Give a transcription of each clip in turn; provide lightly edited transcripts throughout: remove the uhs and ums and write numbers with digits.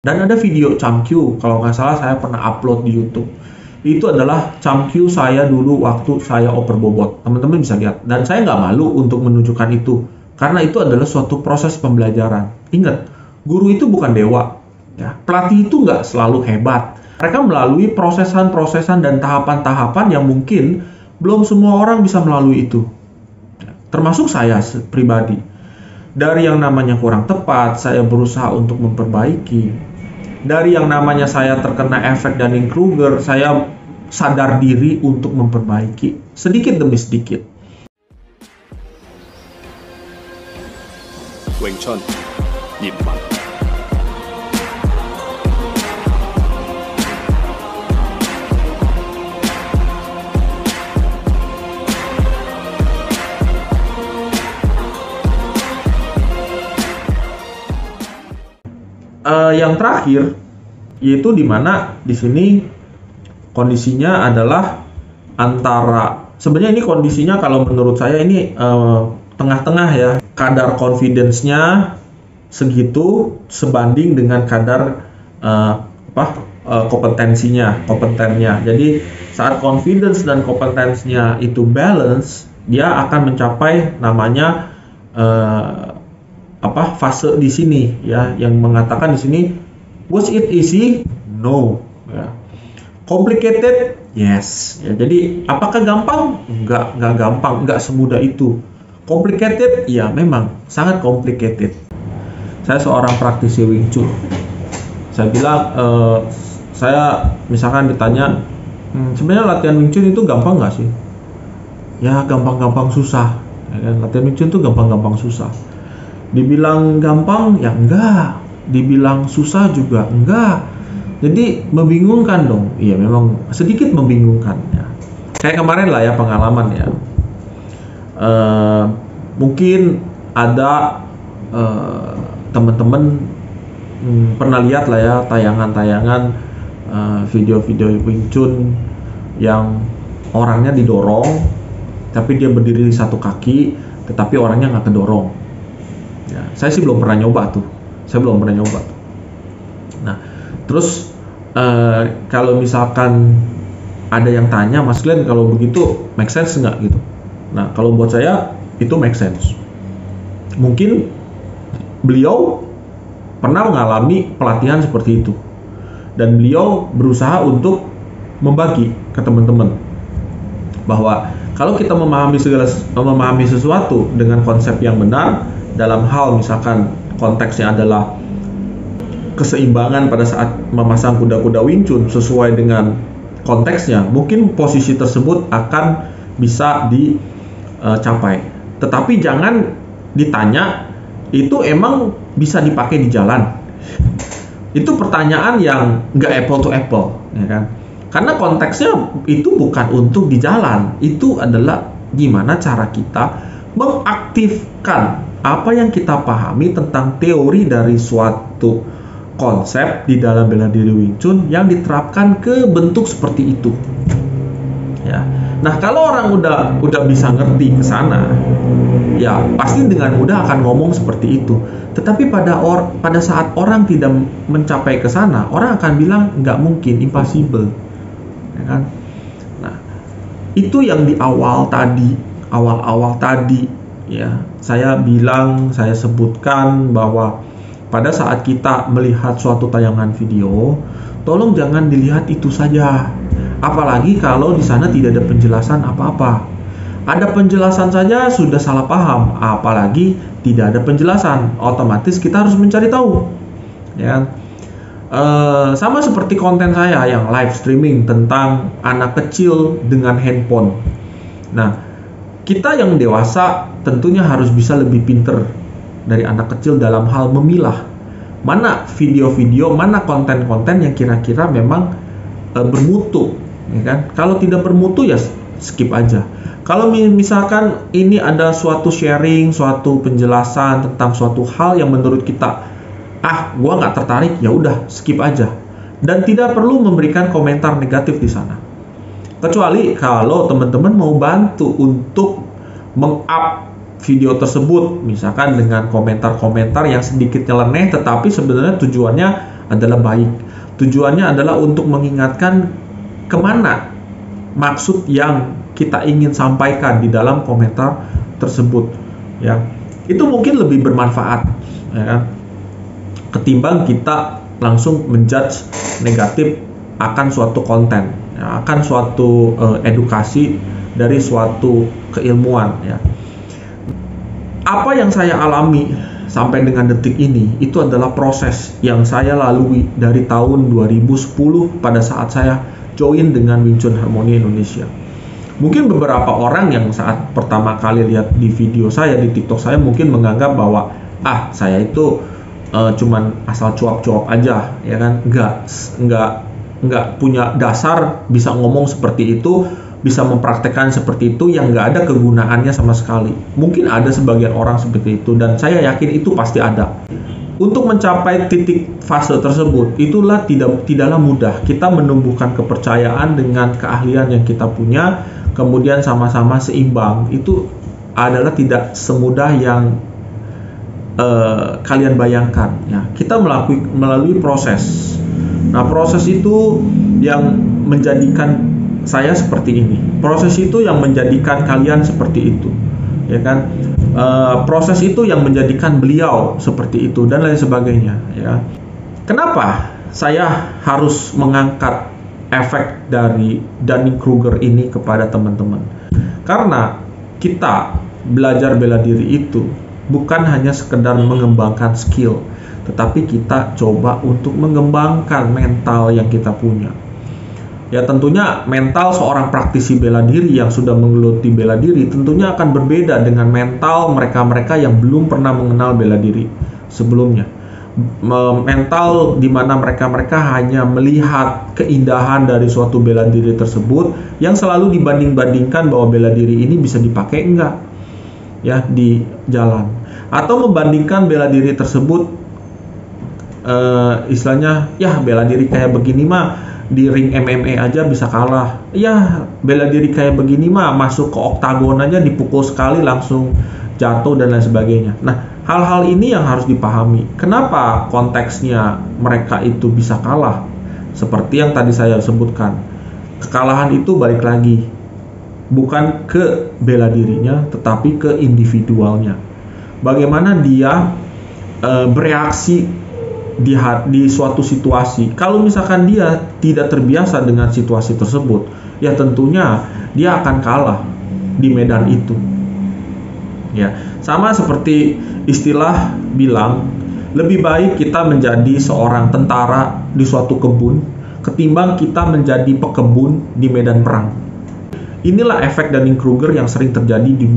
Dan ada video camq, kalau nggak salah saya pernah upload di YouTube. Itu adalah camq saya dulu waktu saya oper bobot. Teman-teman bisa lihat. Dan saya nggak malu untuk menunjukkan itu. Karena itu adalah suatu proses pembelajaran. Ingat, guru itu bukan dewa. Ya. Pelatih itu nggak selalu hebat. Mereka melalui prosesan-prosesan dan tahapan-tahapan yang mungkin belum semua orang bisa melalui itu. Termasuk saya pribadi. Dari yang namanya kurang tepat, saya berusaha untuk memperbaiki. Dari yang namanya saya terkena efek Dunning-Kruger, saya sadar diri untuk memperbaiki sedikit demi sedikit. Wing Chun, Yin Man. Yang terakhir yaitu dimana di sini kondisinya adalah antara, sebenarnya ini kondisinya kalau menurut saya ini tengah-tengah ya, kadar confidence-nya segitu sebanding dengan kadar kompetennya. Jadi saat confidence dan kompetensinya itu balance, dia akan mencapai namanya fase di sini ya, yang mengatakan di sini, was it easy? No. Ya. Complicated? Yes. Ya, jadi apakah gampang? Enggak gampang, enggak semudah itu. Complicated? Ya memang sangat complicated. Saya seorang praktisi Wing Chun. Saya bilang, saya misalkan ditanya, sebenarnya latihan Wing Chun itu gampang nggak sih? Ya gampang-gampang susah. Ya kan? Latihan Wing Chun itu gampang-gampang susah. Dibilang gampang ya enggak, dibilang susah juga enggak. Jadi membingungkan dong. Iya memang sedikit membingungkan ya. Kayak kemarin lah ya pengalaman ya. Mungkin ada teman-teman pernah lihat lah ya tayangan-tayangan video-video Wing Chun yang orangnya didorong tapi dia berdiri di satu kaki tetapi orangnya nggak kedorong. Ya, saya sih belum pernah nyoba tuh. Nah, terus kalau misalkan ada yang tanya, Mas Glenn kalau begitu make sense nggak gitu? Nah, kalau buat saya itu make sense. Mungkin beliau pernah mengalami pelatihan seperti itu dan beliau berusaha untuk membagi ke teman-teman bahwa kalau kita memahami sesuatu dengan konsep yang benar, dalam hal misalkan konteksnya adalah keseimbangan pada saat memasang kuda-kuda Wing Chun sesuai dengan konteksnya, mungkin posisi tersebut akan bisa dicapai. Tetapi jangan ditanya, itu emang bisa dipakai di jalan? Itu pertanyaan yang nggak apple to apple, ya kan? Karena konteksnya itu bukan untuk di jalan, itu adalah gimana cara kita mengaktifkan apa yang kita pahami tentang teori dari suatu konsep di dalam bela diri Wing Chun yang diterapkan ke bentuk seperti itu. Ya. Nah, kalau orang udah bisa ngerti ke sana, ya pasti dengan mudah akan ngomong seperti itu. Tetapi pada saat orang tidak mencapai ke sana, orang akan bilang nggak mungkin, impossible. Ya kan? Nah, itu yang di awal tadi ya, saya sebutkan bahwa pada saat kita melihat suatu tayangan video, tolong jangan dilihat itu saja. Apalagi kalau di sana tidak ada penjelasan apa-apa. Ada penjelasan saja sudah salah paham, apalagi tidak ada penjelasan, otomatis kita harus mencari tahu. Ya. Sama seperti konten saya yang live streaming tentang anak kecil dengan handphone. Nah, kita yang dewasa tentunya harus bisa lebih pinter dari anak kecil dalam hal memilah mana video-video, mana konten-konten yang kira-kira memang bermutu, ya kan? Kalau tidak bermutu ya skip aja. Kalau misalkan ini ada suatu sharing, suatu penjelasan tentang suatu hal yang menurut kita, gua nggak tertarik, ya udah skip aja. Dan tidak perlu memberikan komentar negatif di sana. Kecuali kalau teman-teman mau bantu untuk meng-up video tersebut, misalkan dengan komentar-komentar yang sedikit nyeleneh, tetapi sebenarnya tujuannya adalah baik. Tujuannya adalah untuk mengingatkan kemana maksud yang kita ingin sampaikan di dalam komentar tersebut. Ya, itu mungkin lebih bermanfaat, ya kan? Ketimbang kita langsung menjudge negatif akan suatu konten, ya, akan suatu edukasi dari suatu keilmuan. Ya. Apa yang saya alami sampai dengan detik ini itu adalah proses yang saya lalui dari tahun 2010 pada saat saya join dengan Wing Chun Harmony Indonesia. Mungkin beberapa orang yang saat pertama kali lihat di video saya di TikTok saya mungkin menganggap bahwa saya itu cuman asal cuap-cuap aja, ya kan? Nggak punya dasar bisa ngomong seperti itu, bisa mempraktekkan seperti itu yang nggak ada kegunaannya sama sekali. Mungkin ada sebagian orang seperti itu, dan saya yakin itu pasti ada. Untuk mencapai titik fase tersebut, itulah tidaklah mudah. Kita menumbuhkan kepercayaan dengan keahlian yang kita punya, kemudian sama-sama seimbang. Itu adalah tidak semudah yang kalian bayangkan. Ya, kita melalui proses. Nah, proses itu yang menjadikan saya seperti ini. Proses itu yang menjadikan kalian seperti itu, ya kan? Proses itu yang menjadikan beliau seperti itu dan lain sebagainya. Ya. Kenapa saya harus mengangkat efek dari Dunning-Kruger ini kepada teman-teman? Karena kita belajar bela diri itu bukan hanya sekedar mengembangkan skill, tetapi kita coba untuk mengembangkan mental yang kita punya. Ya, tentunya mental seorang praktisi bela diri yang sudah menggeluti bela diri tentunya akan berbeda dengan mental mereka-mereka yang belum pernah mengenal bela diri sebelumnya. Mental di mana mereka-mereka hanya melihat keindahan dari suatu bela diri tersebut yang selalu dibanding-bandingkan bahwa bela diri ini bisa dipakai enggak ya di jalan, atau membandingkan bela diri tersebut istilahnya ya bela diri kayak begini mah di ring MMA aja bisa kalah, ya bela diri kayak begini mah masuk ke oktagon aja dipukul sekali langsung jatuh dan lain sebagainya. Nah, hal-hal ini yang harus dipahami. Kenapa konteksnya mereka itu bisa kalah? Seperti yang tadi saya sebutkan, kekalahan itu balik lagi bukan ke bela dirinya tetapi ke individualnya. Bagaimana dia bereaksi di suatu situasi. Kalau misalkan dia tidak terbiasa dengan situasi tersebut, ya tentunya dia akan kalah di medan itu. Ya, sama seperti istilah bilang, lebih baik kita menjadi seorang tentara di suatu kebun ketimbang kita menjadi pekebun di medan perang. Inilah efek Dunning-Kruger yang sering terjadi di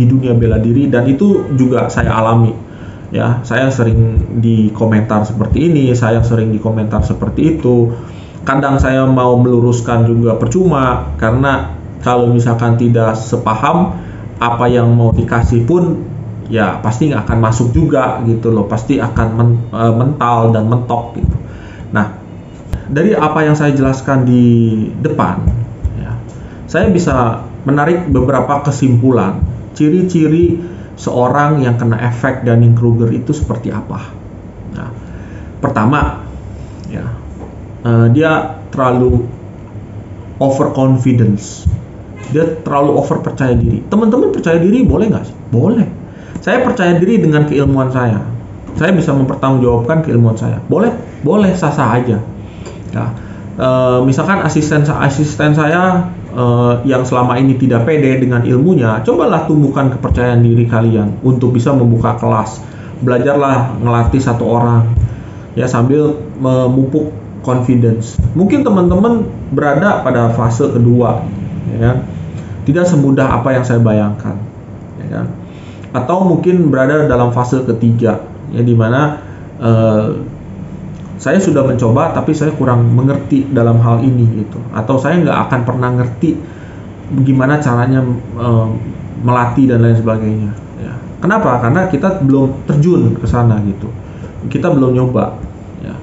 dunia bela diri, dan itu juga saya alami. Ya, saya sering di komentar seperti ini, saya sering di komentar seperti itu. Kadang saya mau meluruskan juga percuma, karena kalau misalkan tidak sepaham, apa yang mau dikasih pun ya pasti nggak akan masuk juga gitu loh, pasti akan mental dan mentok gitu. Nah, dari apa yang saya jelaskan di depan, ya, saya bisa menarik beberapa kesimpulan, ciri-ciri seorang yang kena efek Dunning-Kruger itu seperti apa. Nah, pertama, ya, dia terlalu overconfidence. Dia terlalu over percaya diri. Teman-teman percaya diri boleh nggak sih? Boleh. Saya percaya diri dengan keilmuan saya. Saya bisa mempertanggungjawabkan keilmuan saya. Boleh, sah-sah aja. Ya, misalkan asisten saya yang selama ini tidak pede dengan ilmunya, cobalah tumbuhkan kepercayaan diri kalian untuk bisa membuka kelas. Belajarlah ngelatih satu orang, ya, sambil memupuk confidence. Mungkin teman-teman berada pada fase kedua, ya kan? Tidak semudah apa yang saya bayangkan, ya kan? Atau mungkin berada dalam fase ketiga, ya, dimana saya sudah mencoba tapi saya kurang mengerti dalam hal ini gitu, atau saya nggak akan pernah ngerti gimana caranya melatih dan lain sebagainya. Ya. Kenapa? Karena kita belum terjun ke sana gitu, kita belum nyoba. Ya.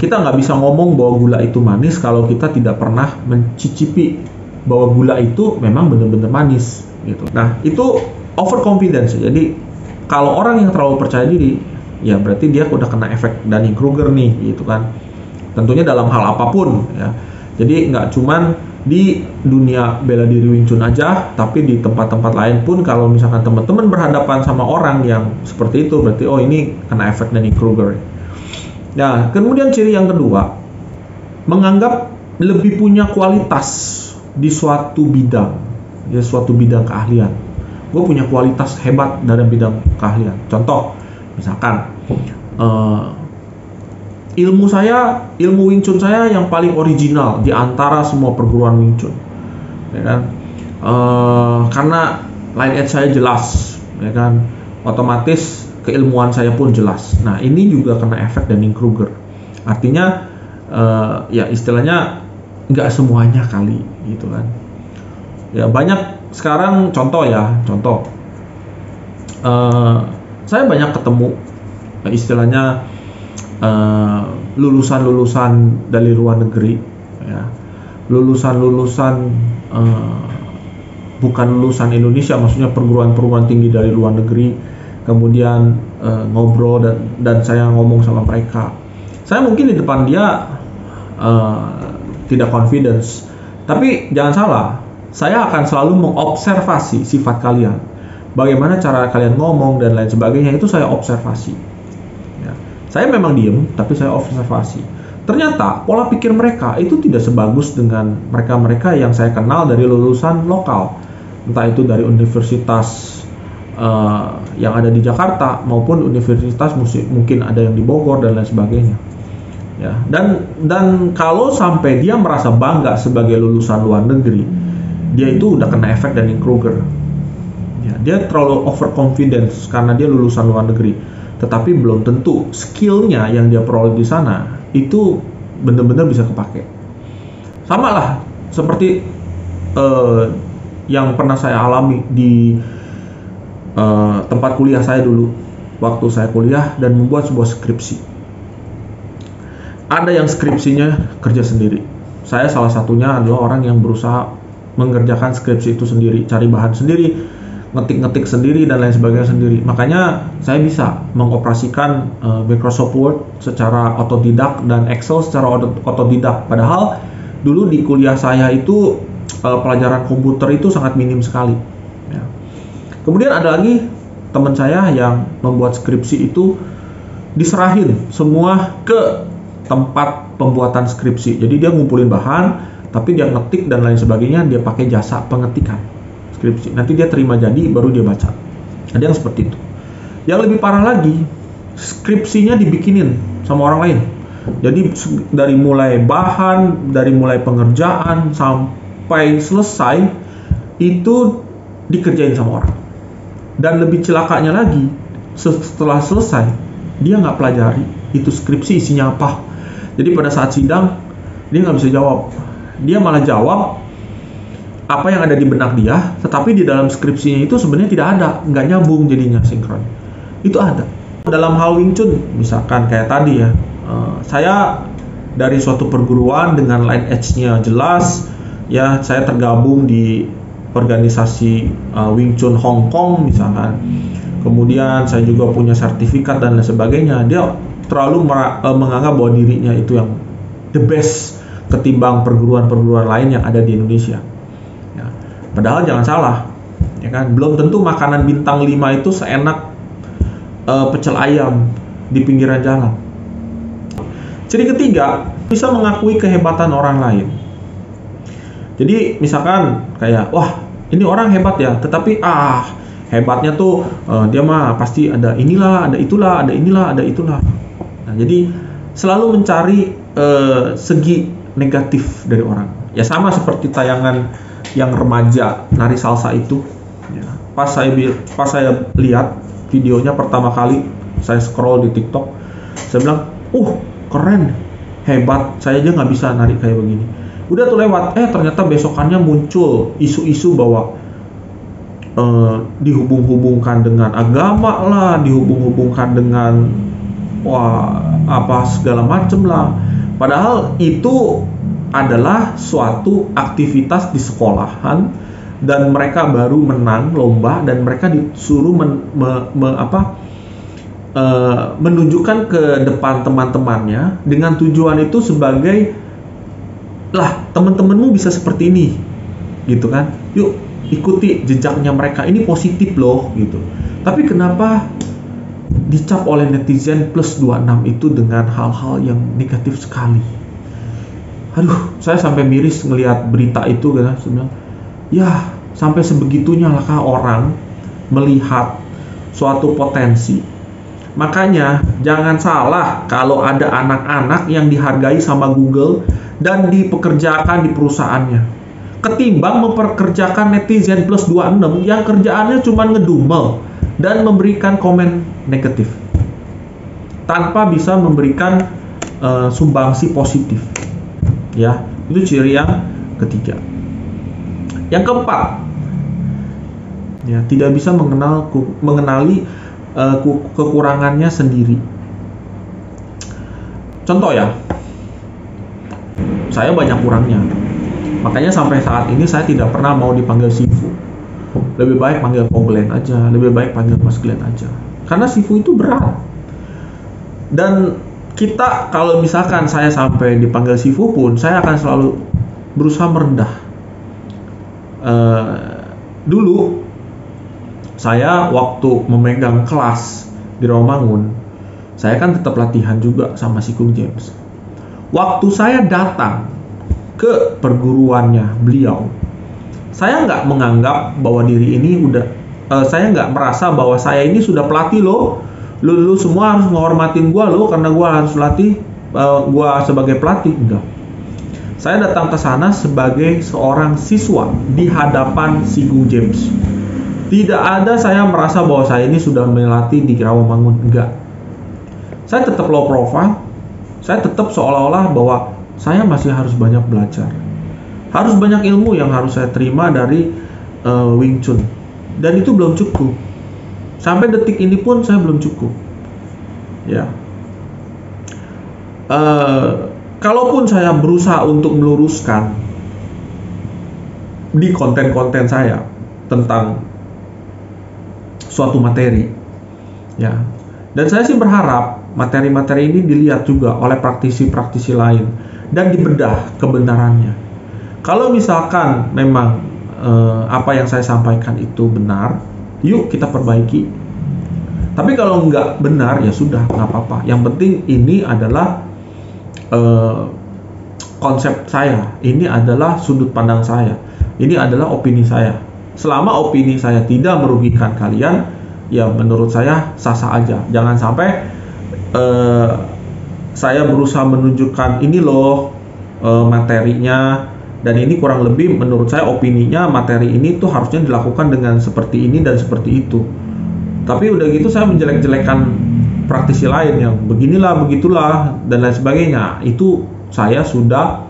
Kita nggak bisa ngomong bahwa gula itu manis kalau kita tidak pernah mencicipi bahwa gula itu memang benar-benar manis gitu. Nah, itu overconfidence. Jadi kalau orang yang terlalu percaya diri, ya berarti dia udah kena efek Dunning-Kruger nih gitu kan. Tentunya dalam hal apapun ya. Jadi nggak cuman di dunia bela diri Wing Chun aja, tapi di tempat-tempat lain pun kalau misalkan teman-teman berhadapan sama orang yang seperti itu, berarti oh ini kena efek Dunning-Kruger. Nah, kemudian ciri yang kedua, menganggap lebih punya kualitas di suatu bidang, ya suatu bidang keahlian. Gue punya kualitas hebat dalam bidang keahlian. Contoh, misalkan ilmu Wing Chun saya yang paling original di antara semua perguruan Wing Chun, ya kan? Karena line edge saya jelas, ya kan? Otomatis keilmuan saya pun jelas. Nah, ini juga kena efek Dunning-Kruger. Artinya, ya istilahnya nggak semuanya kali, gitu kan? Ya banyak sekarang contoh. Saya banyak ketemu, istilahnya lulusan dari luar negeri, ya. lulusan bukan lulusan Indonesia, maksudnya perguruan tinggi dari luar negeri, kemudian ngobrol dan saya ngomong sama mereka. Saya mungkin di depan dia tidak confidence, tapi jangan salah, saya akan selalu mengobservasi sifat kalian, bagaimana cara kalian ngomong dan lain sebagainya, itu saya observasi. Saya memang diem, tapi saya observasi. Ternyata pola pikir mereka itu tidak sebagus dengan mereka-mereka yang saya kenal dari lulusan lokal, entah itu dari universitas yang ada di Jakarta maupun universitas mungkin ada yang di Bogor dan lain sebagainya. Ya, dan kalau sampai dia merasa bangga sebagai lulusan luar negeri, dia itu udah kena efek Dunning-Kruger. Ya, dia terlalu overconfidence karena dia lulusan luar negeri. Tetapi belum tentu skillnya yang dia peroleh di sana itu benar-benar bisa kepake. Sama lah seperti yang pernah saya alami di tempat kuliah saya dulu, waktu saya kuliah dan membuat sebuah skripsi. Ada yang skripsinya kerja sendiri. Saya salah satunya adalah orang yang berusaha mengerjakan skripsi itu sendiri, cari bahan sendiri, ngetik sendiri dan lain sebagainya sendiri. Makanya saya bisa mengoperasikan Microsoft Word secara otodidak dan Excel secara otodidak. Padahal dulu di kuliah saya itu pelajaran komputer itu sangat minim sekali. Ya. Kemudian ada lagi teman saya yang membuat skripsi itu diserahin semua ke tempat pembuatan skripsi. Jadi dia ngumpulin bahan, tapi dia ngetik dan lain sebagainya, dia pakai jasa pengetikan skripsi. Nanti dia terima jadi, baru dia baca. Ada yang seperti itu. Yang lebih parah lagi, skripsinya dibikinin sama orang lain. Jadi dari mulai bahan, dari mulai pengerjaan sampai selesai itu dikerjain sama orang. Dan lebih celakanya lagi, setelah selesai dia nggak pelajari itu skripsi isinya apa. Jadi pada saat sidang dia nggak bisa jawab. Dia malah jawab apa yang ada di benak dia, tetapi di dalam skripsinya itu sebenarnya tidak ada, nggak nyambung jadinya sinkron. Itu ada. Dalam hal Wing Chun, misalkan kayak tadi ya, saya dari suatu perguruan dengan line edge-nya jelas, ya saya tergabung di organisasi Wing Chun Hong Kong misalkan. Kemudian saya juga punya sertifikat dan lain sebagainya. Dia terlalu menganggap bahwa dirinya itu yang the best ketimbang perguruan-perguruan lain yang ada di Indonesia. Ya. Padahal jangan salah, ya kan? Belum tentu makanan bintang 5 itu seenak pecel ayam di pinggiran jalan. Ciri ketiga, bisa mengakui kehebatan orang lain. Jadi misalkan kayak, wah ini orang hebat ya, tetapi hebatnya tuh dia mah pasti ada inilah, ada itulah, ada inilah, ada itulah. Nah, jadi selalu mencari segi negatif dari orang. Ya sama seperti tayangan yang remaja nari salsa itu. Ya, pas saya lihat videonya pertama kali, saya scroll di TikTok, saya bilang, keren, hebat, saya aja nggak bisa nari kayak begini. Udah tuh lewat, ternyata besokannya muncul isu-isu bahwa dihubung-hubungkan dengan agama lah, dihubung-hubungkan dengan segala macem lah. Padahal itu adalah suatu aktivitas di sekolahan dan mereka baru menang lomba dan mereka disuruh menunjukkan ke depan teman-temannya dengan tujuan itu sebagai lah teman-temanmu bisa seperti ini gitu kan, yuk ikuti jejaknya mereka, ini positif loh gitu. Tapi kenapa dicap oleh netizen plus 26 itu dengan hal-hal yang negatif sekali? Aduh, saya sampai miris ngelihat berita itu kan. Saya bilang, ya sampai sebegitunya lah kah orang melihat suatu potensi. Makanya jangan salah kalau ada anak-anak yang dihargai sama Google dan dipekerjakan di perusahaannya, ketimbang memperkerjakan netizen plus 26 yang kerjaannya cuma ngedumel dan memberikan komen negatif tanpa bisa memberikan sumbangsi positif. Ya, itu ciri yang ketiga. Yang keempat, ya, tidak bisa mengenali kekurangannya sendiri. Contoh ya, saya banyak kurangnya, makanya sampai saat ini saya tidak pernah mau dipanggil Sifu. Lebih baik panggil Ko Glenn aja, lebih baik panggil Mas Glenn aja, karena Sifu itu berat. Dan kita, kalau misalkan saya sampai dipanggil Sifu pun, saya akan selalu berusaha merendah. Dulu saya waktu memegang kelas di Rawamangun, saya kan tetap latihan juga sama si Kung James. Waktu saya datang ke perguruannya beliau, saya nggak menganggap bahwa diri ini udah, saya nggak merasa bahwa saya ini sudah pelatih loh. Lu semua harus menghormatin gua loh karena gua harus latih, gua sebagai pelatih. Enggak. Saya datang ke sana sebagai seorang siswa di hadapan si Kung James. Tidak ada saya merasa bahwa saya ini sudah melatih di Rawamangun, enggak. Saya tetap low profile. Saya tetap seolah-olah bahwa saya masih harus banyak belajar. Harus banyak ilmu yang harus saya terima dari Wing Chun. Dan itu belum cukup. Sampai detik ini pun saya belum cukup. Ya. Kalaupun saya berusaha untuk meluruskan di konten-konten saya tentang suatu materi, ya. Dan saya sih berharap materi-materi ini dilihat juga oleh praktisi-praktisi lain dan dibedah kebenarannya. Kalau misalkan memang apa yang saya sampaikan itu benar, yuk kita perbaiki. Tapi kalau nggak benar, ya sudah, nggak apa-apa. Yang penting ini adalah konsep saya, ini adalah sudut pandang saya, ini adalah opini saya. Selama opini saya tidak merugikan kalian, ya menurut saya sah-sah aja. Jangan sampai saya berusaha menunjukkan ini loh materinya, dan ini kurang lebih menurut saya opininya materi ini tuh harusnya dilakukan dengan seperti ini dan seperti itu. Tapi udah gitu saya menjelek-jelekan praktisi lain yang beginilah, begitulah, dan lain sebagainya. Itu saya sudah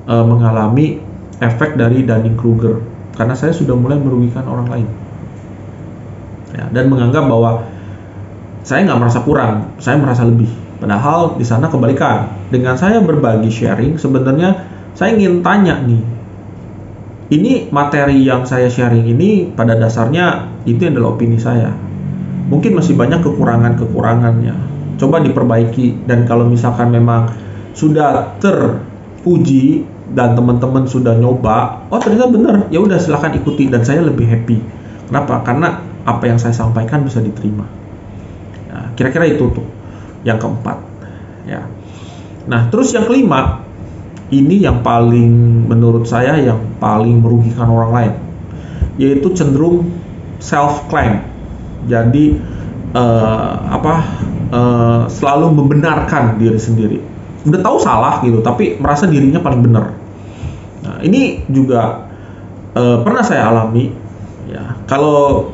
mengalami efek dari Dunning-Kruger, karena saya sudah mulai merugikan orang lain. Ya, dan menganggap bahwa saya nggak merasa kurang, saya merasa lebih. Padahal di sana kebalikan. Dengan saya berbagi sharing, sebenarnya saya ingin tanya nih, ini materi yang saya sharing ini pada dasarnya itu adalah opini saya. Mungkin masih banyak kekurangan-kekurangannya. Coba diperbaiki, dan kalau misalkan memang sudah terpuji dan teman-teman sudah nyoba, oh ternyata benar, ya udah silakan ikuti, dan saya lebih happy. Kenapa? Karena apa yang saya sampaikan bisa diterima. Nah, kira-kira itu tuh yang keempat. Ya. Nah, terus yang kelima, ini yang paling menurut saya yang paling merugikan orang lain, yaitu cenderung self-claim. Jadi selalu membenarkan diri sendiri. Udah tahu salah gitu, tapi merasa dirinya paling benar. Nah, ini juga pernah saya alami. Ya, kalau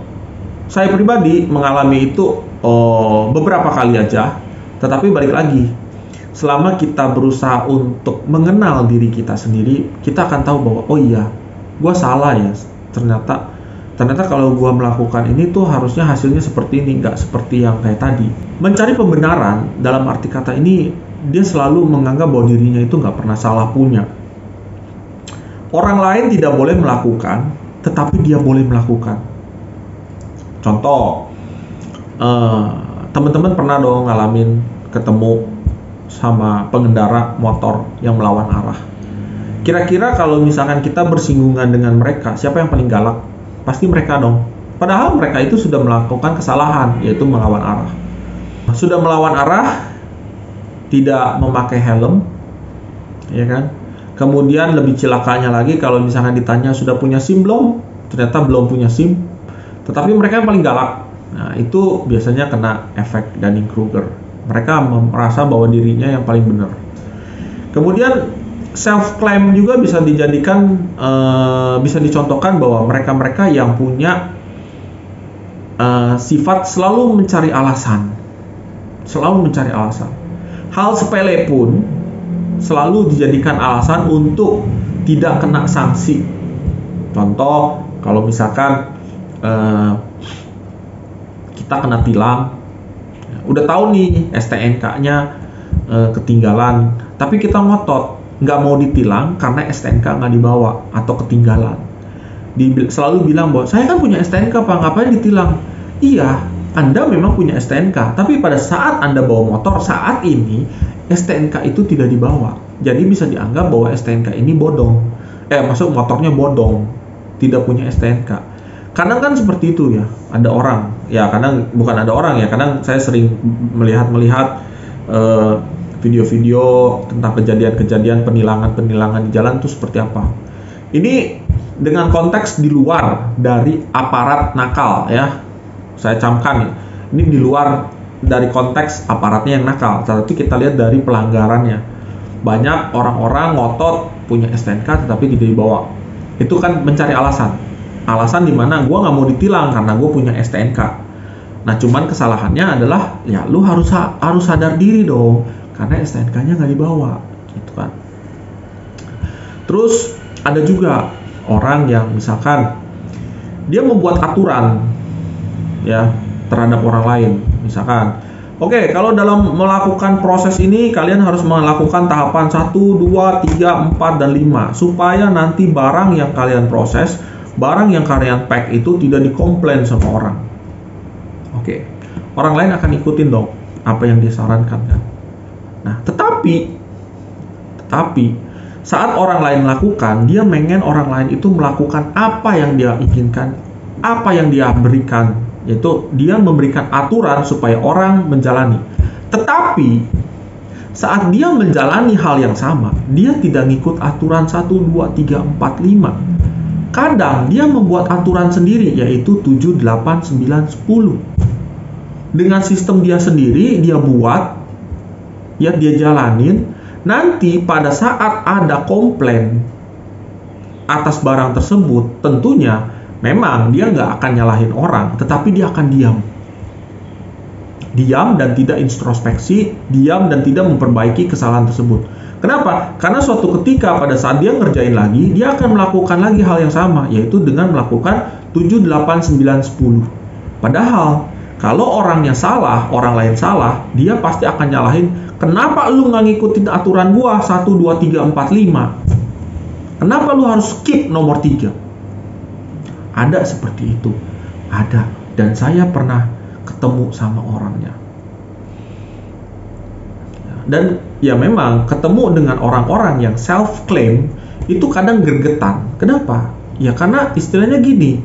saya pribadi mengalami itu beberapa kali aja, tetapi balik lagi, selama kita berusaha untuk mengenal diri kita sendiri, kita akan tahu bahwa oh iya, gue salah ya. Ternyata kalau gue melakukan ini tuh harusnya hasilnya seperti ini, nggak seperti yang kayak tadi. Mencari pembenaran dalam arti kata ini, dia selalu menganggap bahwa dirinya itu nggak pernah salah punya. Orang lain tidak boleh melakukan, tetapi dia boleh melakukan. Contoh, teman-teman pernah dong ngalamin ketemu sama pengendara motor yang melawan arah. Kira-kira kalau misalkan kita bersinggungan dengan mereka, siapa yang paling galak? Pasti mereka dong. Padahal mereka itu sudah melakukan kesalahan, yaitu melawan arah. Sudah melawan arah, tidak memakai helm, ya kan? Kemudian lebih celakanya lagi kalau misalkan ditanya sudah punya SIM belum? Ternyata belum punya SIM. Tetapi mereka yang paling galak. Nah, itu biasanya kena efek Dunning-Kruger. Mereka merasa bahwa dirinya yang paling benar. Kemudian self-claim juga bisa dijadikan, bisa dicontohkan bahwa mereka-mereka yang punya sifat selalu mencari alasan. Selalu mencari alasan. Hal sepele pun selalu dijadikan alasan untuk tidak kena sanksi. Contoh, kalau misalkan kita kena tilang, udah tahu nih STNK-nya ketinggalan, tapi kita ngotot nggak mau ditilang karena STNK nggak dibawa atau ketinggalan. Selalu bilang bahwa saya kan punya STNK Pak, ngapain ditilang? Iya, Anda memang punya STNK, tapi pada saat Anda bawa motor saat ini STNK itu tidak dibawa. Jadi bisa dianggap bahwa STNK ini bodong. Maksud motornya bodong, tidak punya STNK. Kadang kan seperti itu ya, ada orang. Ya kadang bukan ada orang ya, kadang saya sering melihat video-video tentang kejadian-kejadian penilangan di jalan itu seperti apa. Ini dengan konteks di luar dari aparat nakal ya. Saya camkan ya. Ini di luar dari konteks aparatnya yang nakal, tetapi kita lihat dari pelanggarannya. Banyak orang-orang ngotot punya STNK tetapi tidak dibawa. Itu kan mencari alasan. Alasan dimana gue nggak mau ditilang karena gue punya STNK. Nah cuman kesalahannya adalah ya lu harus sadar diri dong karena STNK-nya nggak dibawa, gitu kan. Terus ada juga orang yang misalkan dia membuat aturan ya terhadap orang lain. Misalkan, oke, kalau dalam melakukan proses ini kalian harus melakukan tahapan 1, 2, 3, 4, dan 5 supaya nanti barang yang kalian proses, barang yang kalian pack itu tidak dikomplain sama orang. Oke, orang lain akan ikutin dong apa yang disarankan kan. Nah, tetapi saat orang lain melakukan, dia pengen orang lain itu melakukan apa yang dia inginkan, apa yang dia berikan, yaitu dia memberikan aturan supaya orang menjalani. Tetapi saat dia menjalani hal yang sama, dia tidak ngikut aturan 1, 2, 3, 4, 5. Kadang dia membuat aturan sendiri, yaitu 7, 8, 9, 10. Dengan sistem dia sendiri, dia buat, ya dia jalanin. Nanti pada saat ada komplain atas barang tersebut, tentunya memang dia nggak akan nyalahin orang, tetapi dia akan diam. Diam dan tidak introspeksi, diam dan tidak memperbaiki kesalahan tersebut. Kenapa? Karena suatu ketika pada saat dia ngerjain lagi, dia akan melakukan lagi hal yang sama, yaitu dengan melakukan 7, 8, 9, 10. Padahal, kalau orangnya salah, orang lain salah, dia pasti akan nyalahin, kenapa lu nggak ngikutin aturan gua 1, 2, 3, 4, 5? Kenapa lu harus skip nomor 3? Ada seperti itu, ada, dan saya pernah ketemu sama orangnya. Dan ya memang ketemu dengan orang-orang yang self-claim itu kadang gregetan. Kenapa? Ya karena istilahnya gini,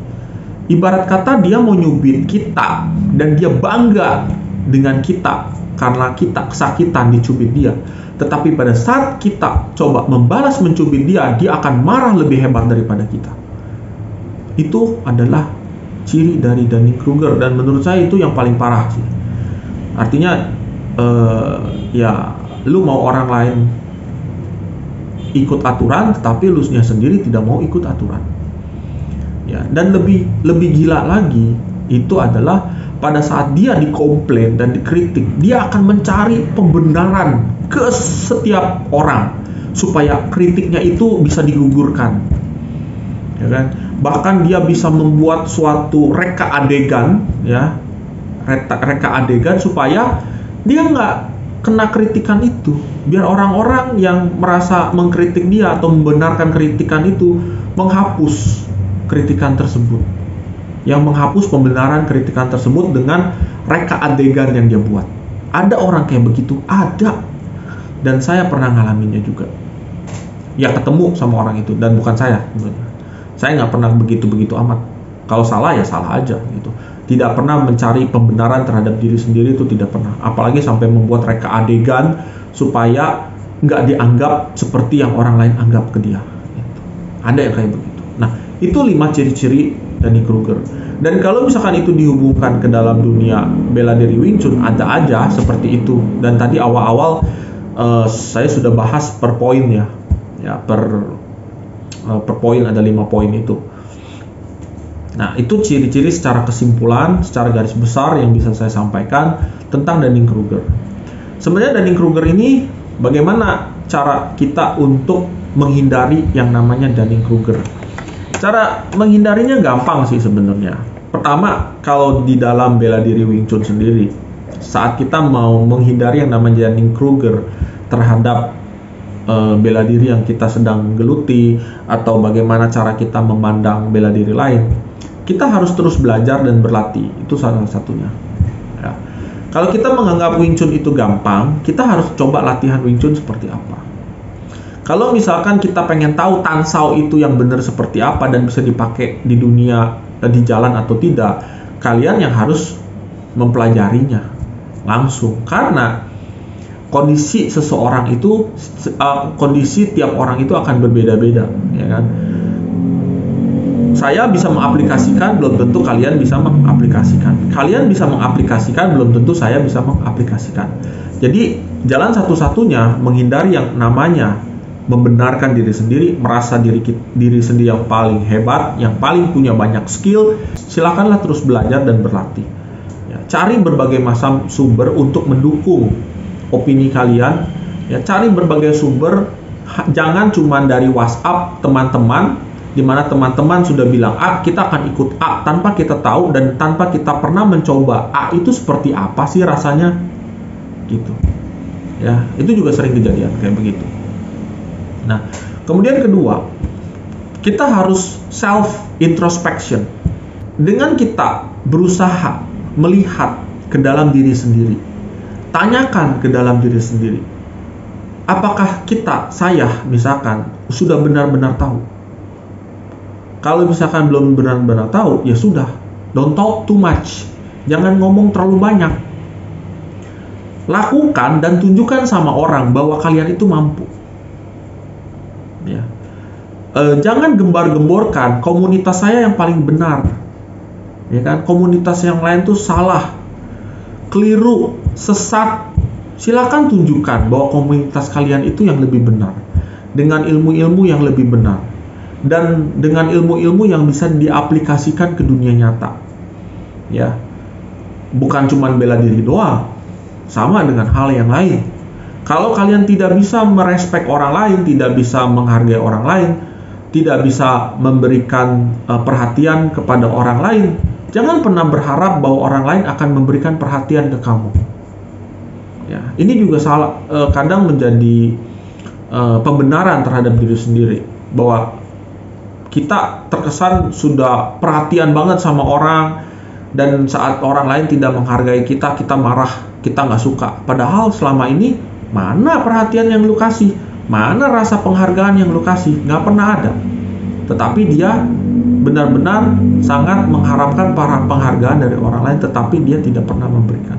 ibarat kata dia mau nyubit kita dan dia bangga dengan kita karena kita kesakitan dicubit dia. Tetapi pada saat kita coba membalas mencubit dia, dia akan marah lebih hebat daripada kita. Itu adalah ciri dari Dunning-Kruger, dan menurut saya itu yang paling parah sih. Artinya ya lu mau orang lain ikut aturan tetapi lu sendiri tidak mau ikut aturan. Ya, dan lebih gila lagi itu adalah pada saat dia dikomplain dan dikritik, dia akan mencari pembenaran ke setiap orang supaya kritiknya itu bisa digugurkan. Ya kan? Bahkan dia bisa membuat suatu reka adegan, ya, reka adegan supaya dia nggak kena kritikan itu, biar orang-orang yang merasa mengkritik dia atau membenarkan kritikan itu menghapus kritikan tersebut. yang menghapus pembenaran kritikan tersebut dengan reka adegan yang dia buat. Ada orang kayak begitu, ada. Dan saya pernah ngalaminnya juga. Ya ketemu sama orang itu, dan bukan saya. Saya nggak pernah begitu-begitu amat. Kalau salah ya salah aja gitu. Tidak pernah mencari pembenaran terhadap diri sendiri, itu tidak pernah. Apalagi sampai membuat reka adegan supaya nggak dianggap seperti yang orang lain anggap ke dia. Gitu. Ada yang kayak begitu. Nah, itu 5 ciri-ciri Dunning-Kruger. Dan kalau misalkan itu dihubungkan ke dalam dunia bela diri Wing Chun, ada aja seperti itu. Dan tadi awal-awal saya sudah bahas per poin ya. Per poin ada 5 poin itu. Nah, itu ciri-ciri secara kesimpulan, secara garis besar yang bisa saya sampaikan tentang Dunning-Kruger. Sebenarnya Dunning-Kruger ini bagaimana cara kita untuk menghindari yang namanya Dunning-Kruger. Cara menghindarinya gampang sih sebenarnya. Pertama, kalau di dalam bela diri Wing Chun sendiri, saat kita mau menghindari yang namanya Dunning-Kruger terhadap bela diri yang kita sedang geluti, atau bagaimana cara kita memandang bela diri lain, kita harus terus belajar dan berlatih. Itu salah satunya ya. Kalau kita menganggap Wing Chun itu gampang, kita harus coba latihan Wing Chun seperti apa. Kalau misalkan kita pengen tahu Tan Sao itu yang benar seperti apa dan bisa dipakai di dunia, di jalan atau tidak, kalian yang harus mempelajarinya langsung. Karena kondisi seseorang itu, kondisi tiap orang itu akan berbeda-beda, ya kan? Saya bisa mengaplikasikan, belum tentu kalian bisa mengaplikasikan. Kalian bisa mengaplikasikan, belum tentu saya bisa mengaplikasikan. Jadi jalan satu-satunya menghindari yang namanya membenarkan diri sendiri, merasa diri sendiri yang paling hebat, yang paling punya banyak skill, silakanlah terus belajar dan berlatih. Ya, cari berbagai macam sumber untuk mendukung opini kalian. Ya, cari berbagai sumber, jangan cuma dari WhatsApp teman-teman, di mana teman-teman sudah bilang A, kita akan ikut A tanpa kita tahu dan tanpa kita pernah mencoba A itu seperti apa sih rasanya, gitu. Ya, itu juga sering kejadian kayak begitu. Nah, kemudian kedua, kita harus self introspection. Dengan kita berusaha melihat ke dalam diri sendiri, tanyakan ke dalam diri sendiri, apakah saya misalkan sudah benar-benar tahu? Kalau misalkan belum benar-benar tahu, ya sudah, don't talk too much, jangan ngomong terlalu banyak. Lakukan dan tunjukkan sama orang bahwa kalian itu mampu. Ya. Jangan gembar-gemborkan komunitas saya yang paling benar, ya kan? Komunitas yang lain tuh salah, keliru, sesat. Silakan tunjukkan bahwa komunitas kalian itu yang lebih benar, dengan ilmu-ilmu yang lebih benar, dan dengan ilmu-ilmu yang bisa diaplikasikan ke dunia nyata. Ya, bukan cuma bela diri doang, sama dengan hal yang lain. Kalau kalian tidak bisa merespek orang lain, tidak bisa menghargai orang lain, tidak bisa memberikan perhatian kepada orang lain, jangan pernah berharap bahwa orang lain akan memberikan perhatian ke kamu. Ya, ini juga kadang menjadi pembenaran terhadap diri sendiri, bahwa kita terkesan sudah perhatian banget sama orang, dan saat orang lain tidak menghargai kita, kita marah, kita nggak suka. Padahal selama ini mana perhatian yang lu kasih? Mana rasa penghargaan yang lu kasih? Nggak pernah ada. Tetapi dia benar-benar sangat mengharapkan para penghargaan dari orang lain, tetapi dia tidak pernah memberikan.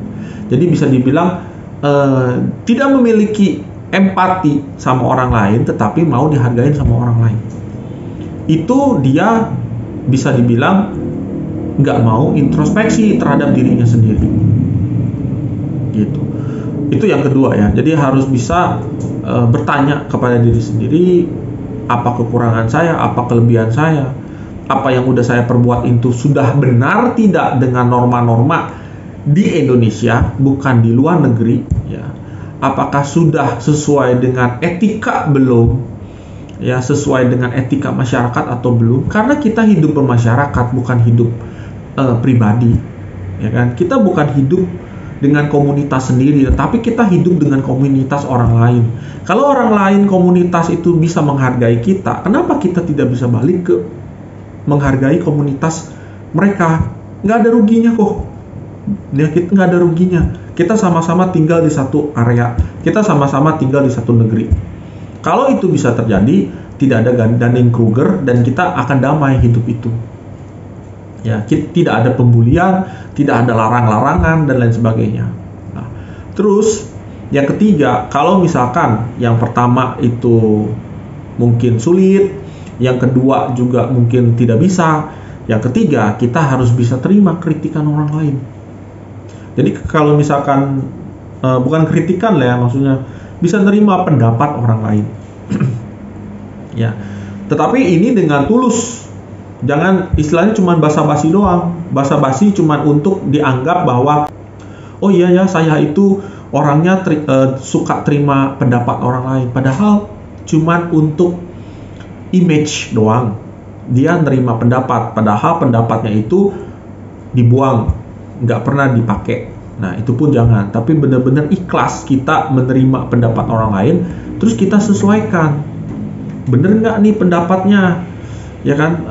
Jadi bisa dibilang tidak memiliki empati sama orang lain, tetapi mau dihargain sama orang lain. Itu dia bisa dibilang nggak mau introspeksi terhadap dirinya sendiri. Gitu. Itu yang kedua ya. Jadi harus bisa bertanya kepada diri sendiri, apa kekurangan saya, apa kelebihan saya, apa yang udah saya perbuat itu sudah benar tidak dengan norma-norma di Indonesia, bukan di luar negeri ya. Apakah sudah sesuai dengan etika belum? Ya, sesuai dengan etika masyarakat atau belum? Karena kita hidup bermasyarakat, bukan hidup pribadi. Ya kan? Kita bukan hidup dengan komunitas sendiri, tetapi kita hidup dengan komunitas orang lain. Kalau orang lain komunitas itu bisa menghargai kita, kenapa kita tidak bisa balik ke menghargai komunitas mereka, nggak ada ruginya kok. Ya, kita nggak ada ruginya. Kita sama-sama tinggal di satu area, kita sama-sama tinggal di satu negeri. Kalau itu bisa terjadi, tidak ada Dunning-Kruger dan kita akan damai hidup itu. Ya, tidak ada pembulian, tidak ada larang-larangan dan lain sebagainya. Nah, terus yang ketiga, kalau misalkan yang pertama itu mungkin sulit, yang kedua juga mungkin tidak bisa, yang ketiga kita harus bisa terima kritikan orang lain. Jadi kalau misalkan bukan kritikan lah ya, maksudnya bisa terima pendapat orang lain. Ya, tetapi ini dengan tulus. Jangan istilahnya cuma basa-basi doang. Basa-basi cuma untuk dianggap bahwa oh iya ya, saya itu orangnya suka terima pendapat orang lain. Padahal cuma untuk image doang. Dia nerima pendapat, padahal pendapatnya itu dibuang, nggak pernah dipakai. Nah, itu pun jangan. Tapi benar-benar ikhlas kita menerima pendapat orang lain, terus kita sesuaikan. Bener nggak nih pendapatnya? Ya kan?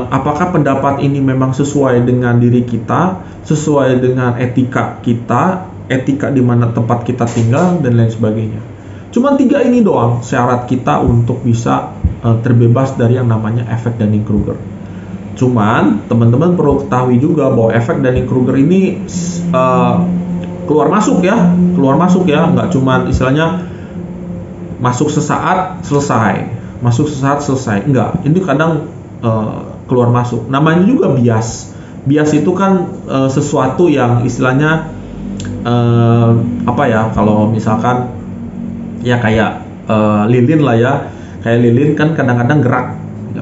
Apakah pendapat ini memang sesuai dengan diri kita, sesuai dengan etika kita, etika di mana tempat kita tinggal dan lain sebagainya. Cuma 3 ini doang syarat kita untuk bisa terbebas dari yang namanya efek Dunning-Kruger. Cuman teman-teman perlu ketahui juga bahwa efek Dunning-Kruger ini keluar masuk ya, nggak cuman istilahnya masuk sesaat selesai, enggak. Ini kadang keluar masuk. Namanya juga bias. Bias itu kan sesuatu yang istilahnya kalau misalkan ya kayak lilin lah ya, kayak lilin kan kadang-kadang gerak.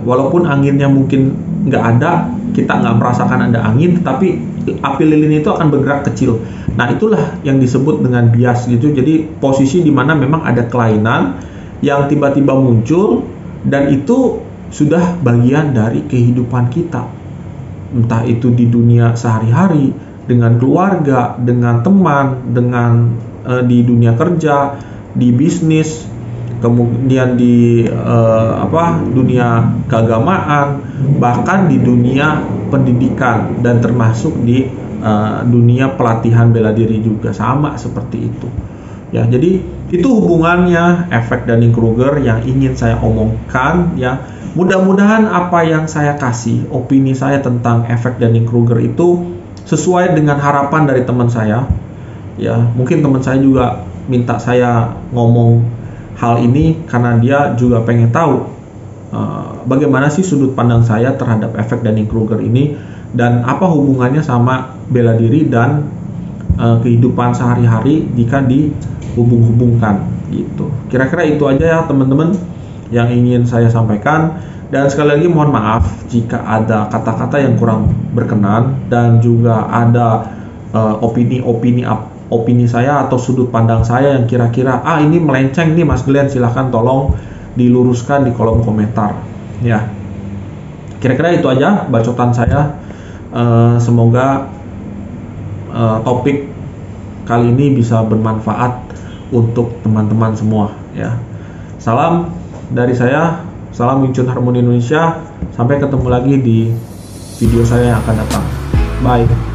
Walaupun anginnya mungkin nggak ada, kita nggak merasakan ada angin, tapi api lilin itu akan bergerak kecil. Nah, itulah yang disebut dengan bias gitu. Jadi posisi di mana memang ada kelainan yang tiba-tiba muncul dan itu sudah bagian dari kehidupan kita. Entah itu di dunia sehari-hari, dengan keluarga, dengan teman, dengan di dunia kerja, di bisnis, kemudian di dunia keagamaan, bahkan di dunia pendidikan dan termasuk di dunia pelatihan bela diri juga sama seperti itu. Ya, jadi itu hubungannya efek Dunning-Kruger yang ingin saya omongkan ya. Mudah-mudahan apa yang saya kasih, opini saya tentang efek Dunning-Kruger itu sesuai dengan harapan dari teman saya. Ya, mungkin teman saya juga minta saya ngomong hal ini karena dia juga pengen tahu bagaimana sih sudut pandang saya terhadap efek Dunning-Kruger ini dan apa hubungannya sama bela diri dan kehidupan sehari-hari jika dihubung-hubungkan gitu. Kira-kira itu aja ya teman-teman yang ingin saya sampaikan, dan sekali lagi mohon maaf jika ada kata-kata yang kurang berkenan dan juga ada opini saya atau sudut pandang saya yang kira-kira ini melenceng nih Mas Glenn, silahkan tolong diluruskan di kolom komentar ya. Kira-kira itu aja bacotan saya. Semoga topik kali ini bisa bermanfaat untuk teman-teman semua ya. Salam dari saya, salam Wing Chun Harmoni Indonesia. Sampai ketemu lagi di video saya yang akan datang. Bye.